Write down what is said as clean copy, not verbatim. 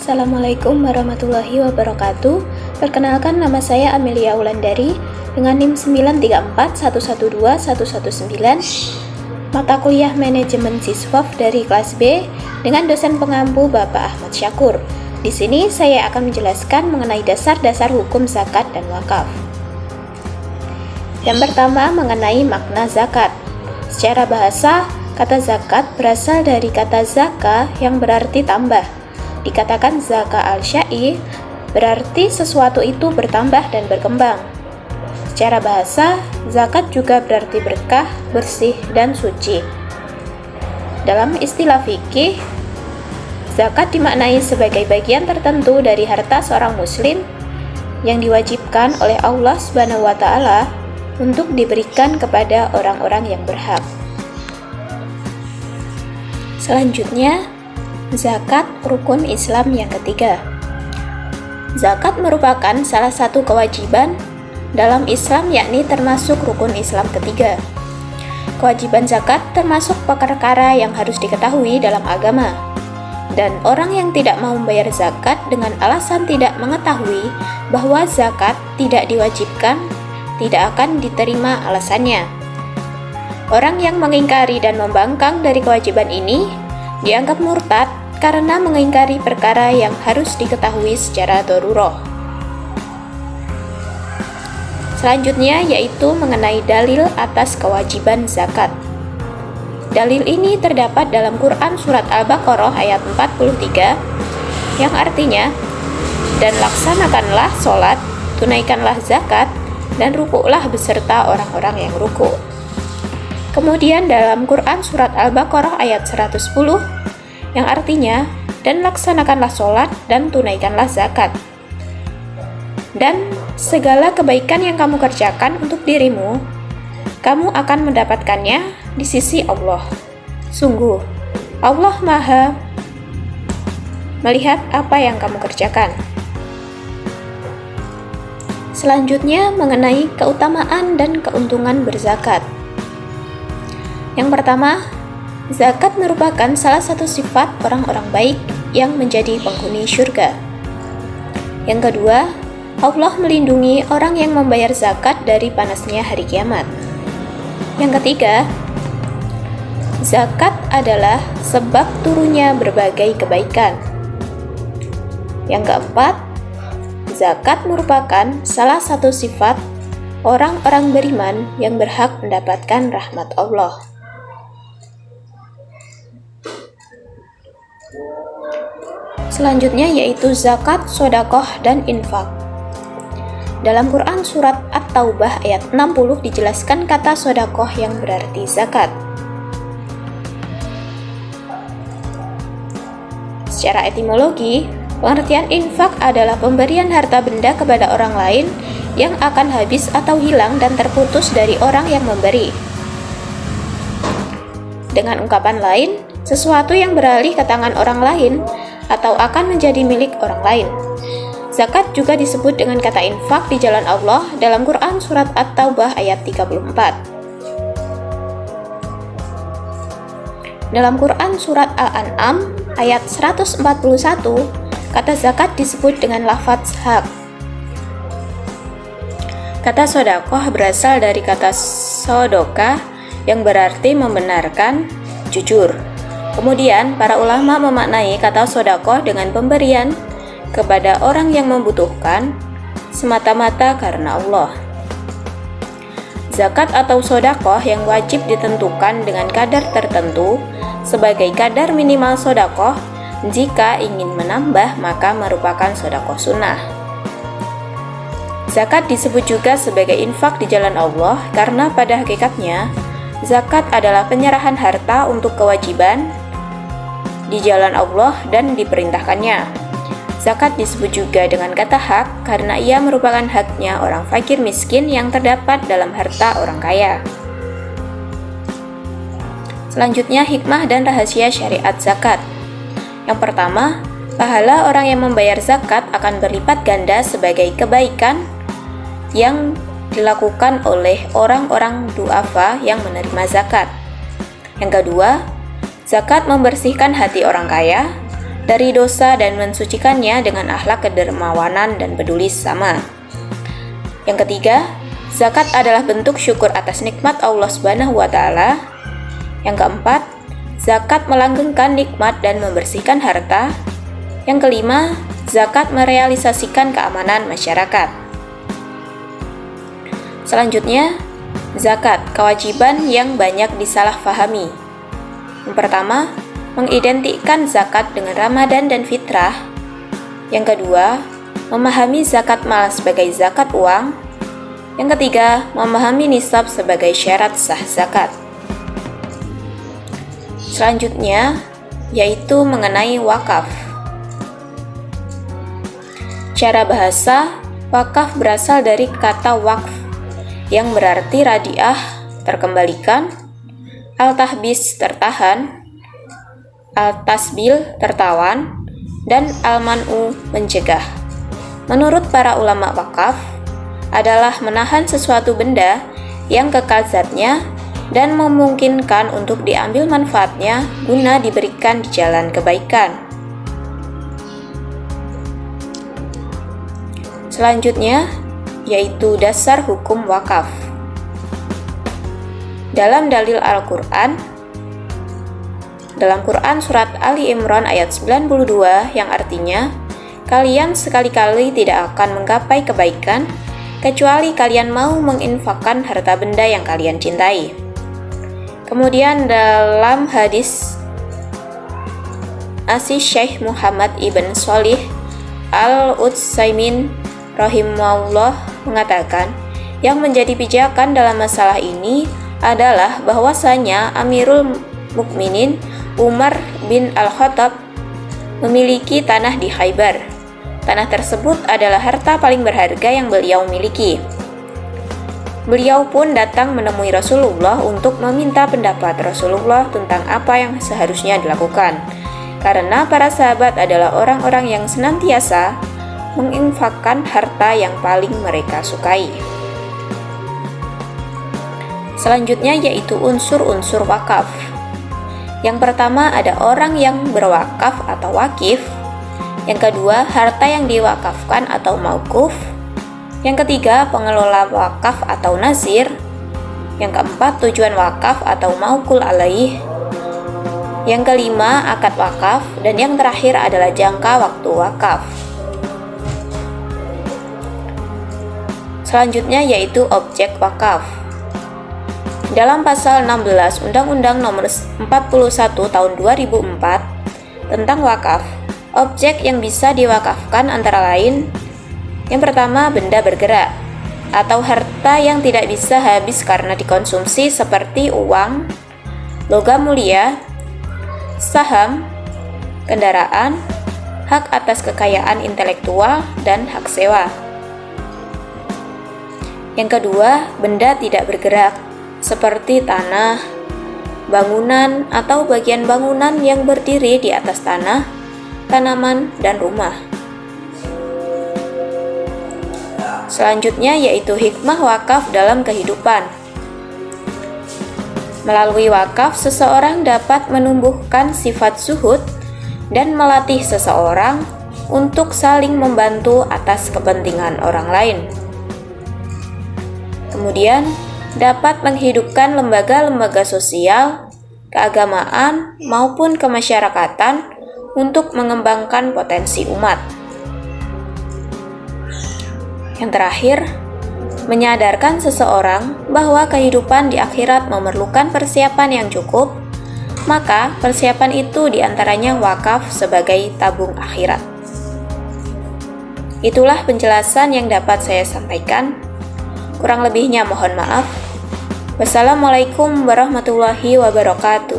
Assalamualaikum warahmatullahi wabarakatuh. Perkenalkan, nama saya Amelia Wulandari dengan NIM 934111119, mata kuliah manajemen siswaf dari kelas B dengan dosen pengampu Bapak Ahmad Syakur. Di sini saya akan menjelaskan mengenai dasar-dasar hukum zakat dan wakaf. Yang pertama, mengenai makna zakat. Secara bahasa, kata zakat berasal dari kata zaka yang berarti tambah. Dikatakan zaka al-syai berarti sesuatu itu bertambah dan berkembang. Secara bahasa, zakat juga berarti berkah, bersih, dan suci. Dalam istilah fikih, zakat dimaknai sebagai bagian tertentu dari harta seorang muslim yang diwajibkan oleh Allah Subhanahu wa Ta'ala untuk diberikan kepada orang-orang yang berhak. Selanjutnya, zakat rukun Islam yang ketiga. Zakat merupakan salah satu kewajiban dalam Islam, yakni termasuk rukun Islam ketiga. Kewajiban zakat termasuk perkara yang harus diketahui dalam agama, dan orang yang tidak mau membayar zakat dengan alasan tidak mengetahui bahwa zakat tidak diwajibkan, tidak akan diterima alasannya. Orang yang mengingkari dan membangkang dari kewajiban ini dianggap murtad karena mengingkari perkara yang harus diketahui secara darurah. Selanjutnya yaitu mengenai dalil atas kewajiban zakat. Dalil ini terdapat dalam Quran Surat Al-Baqarah ayat 43 yang artinya, dan laksanakanlah sholat, tunaikanlah zakat, dan rukuklah beserta orang-orang yang rukuk. Kemudian dalam Quran Surat Al-Baqarah ayat 110 yang artinya, dan laksanakanlah sholat dan tunaikanlah zakat. Dan segala kebaikan yang kamu kerjakan untuk dirimu, kamu akan mendapatkannya di sisi Allah. Sungguh, Allah Maha melihat apa yang kamu kerjakan. Selanjutnya mengenai keutamaan dan keuntungan berzakat. Yang pertama, zakat merupakan salah satu sifat orang-orang baik yang menjadi penghuni syurga. Yang kedua, Allah melindungi orang yang membayar zakat dari panasnya hari kiamat. Yang ketiga, zakat adalah sebab turunnya berbagai kebaikan. Yang keempat, zakat merupakan salah satu sifat orang-orang beriman yang berhak mendapatkan rahmat Allah. Selanjutnya yaitu zakat, sedekah, dan infak. Dalam Quran Surat At-Taubah ayat 60 dijelaskan kata sedekah yang berarti zakat. Secara etimologi, pengertian infak adalah pemberian harta benda kepada orang lain yang akan habis atau hilang dan terputus dari orang yang memberi. Dengan ungkapan lain, sesuatu yang beralih ke tangan orang lain atau akan menjadi milik orang lain. Zakat juga disebut dengan kata infak di jalan Allah dalam Quran Surat At-Taubah ayat 34. Dalam Quran Surat Al-An'am ayat 141, kata zakat disebut dengan lafadz hak. Kata sedekah berasal dari kata sodokah yang berarti membenarkan, jujur. Kemudian, para ulama memaknai kata sedekah dengan pemberian kepada orang yang membutuhkan semata-mata karena Allah. Zakat atau sedekah yang wajib ditentukan dengan kadar tertentu sebagai kadar minimal sedekah. Jika ingin menambah, maka merupakan sedekah sunnah. Zakat disebut juga sebagai infak di jalan Allah karena pada hakikatnya zakat adalah penyerahan harta untuk kewajiban di jalan Allah dan diperintahkannya. Zakat disebut juga dengan kata hak karena ia merupakan haknya orang fakir miskin yang terdapat dalam harta orang kaya. Selanjutnya, hikmah dan rahasia syariat zakat. Yang pertama, pahala orang yang membayar zakat akan berlipat ganda sebagai kebaikan yang dilakukan oleh orang-orang du'afa yang menerima zakat. Yang kedua, zakat membersihkan hati orang kaya dari dosa dan mensucikannya dengan akhlak kedermawanan dan peduli sesama. Yang ketiga, zakat adalah bentuk syukur atas nikmat Allah Subhanahu wa taala. Yang keempat, zakat melanggengkan nikmat dan membersihkan harta. Yang kelima, zakat merealisasikan keamanan masyarakat. Selanjutnya, zakat, kewajiban yang banyak disalahfahami. Yang pertama, mengidentikan zakat dengan Ramadan dan fitrah. Yang kedua, memahami zakat mal sebagai zakat uang. Yang ketiga, memahami nisab sebagai syarat sah zakat. Selanjutnya, yaitu mengenai wakaf. Cara bahasa, wakaf berasal dari kata waqf, yang berarti radiah, terkembalikan, al-tahbis, tertahan, al-tasbil, tertawan, dan al-man'u, mencegah. Menurut para ulama, wakaf adalah menahan sesuatu benda yang kekal zatnya dan memungkinkan untuk diambil manfaatnya guna diberikan di jalan kebaikan. Selanjutnya, yaitu dasar hukum wakaf. Dalam dalil Al-Quran, dalam Quran Surat Ali Imran ayat 92 yang artinya, kalian sekali-kali tidak akan menggapai kebaikan kecuali kalian mau menginfakkan harta benda yang kalian cintai. Kemudian dalam hadis Syekh Muhammad Ibn Shalih Al-Utsaimin rahimahullah mengatakan, yang menjadi pijakan dalam masalah ini adalah bahwasanya Amirul Mukminin Umar bin Al-Khattab memiliki tanah di Khaybar. Tanah tersebut adalah harta paling berharga yang beliau miliki. Beliau pun datang menemui Rasulullah untuk meminta pendapat Rasulullah tentang apa yang seharusnya dilakukan, karena para sahabat adalah orang-orang yang senantiasa menginfakkan harta yang paling mereka sukai. Selanjutnya yaitu unsur-unsur wakaf. Yang pertama ada orang yang berwakaf atau wakif. Yang kedua, harta yang diwakafkan atau mauquf. Yang ketiga, pengelola wakaf atau nazir. Yang keempat, tujuan wakaf atau mauqul alaih. Yang kelima, akad wakaf. Dan yang terakhir adalah jangka waktu wakaf. Selanjutnya yaitu objek wakaf. Dalam pasal 16 Undang-Undang Nomor 41 Tahun 2004 tentang wakaf, objek yang bisa diwakafkan antara lain: yang pertama, benda bergerak atau harta yang tidak bisa habis karena dikonsumsi seperti uang, logam mulia, saham, kendaraan, hak atas kekayaan intelektual, dan hak sewa. Yang kedua, benda tidak bergerak seperti tanah, bangunan atau bagian bangunan yang berdiri di atas tanah, tanaman, dan rumah. Selanjutnya yaitu hikmah wakaf dalam kehidupan. Melalui wakaf, seseorang dapat menumbuhkan sifat zuhud dan melatih seseorang untuk saling membantu atas kepentingan orang lain. Kemudian, dapat menghidupkan lembaga-lembaga sosial, keagamaan, maupun kemasyarakatan untuk mengembangkan potensi umat. Yang terakhir, menyadarkan seseorang bahwa kehidupan di akhirat memerlukan persiapan yang cukup, maka persiapan itu diantaranya wakaf sebagai tabung akhirat. Itulah penjelasan yang dapat saya sampaikan. Kurang lebihnya mohon maaf. Wassalamualaikum warahmatullahi wabarakatuh.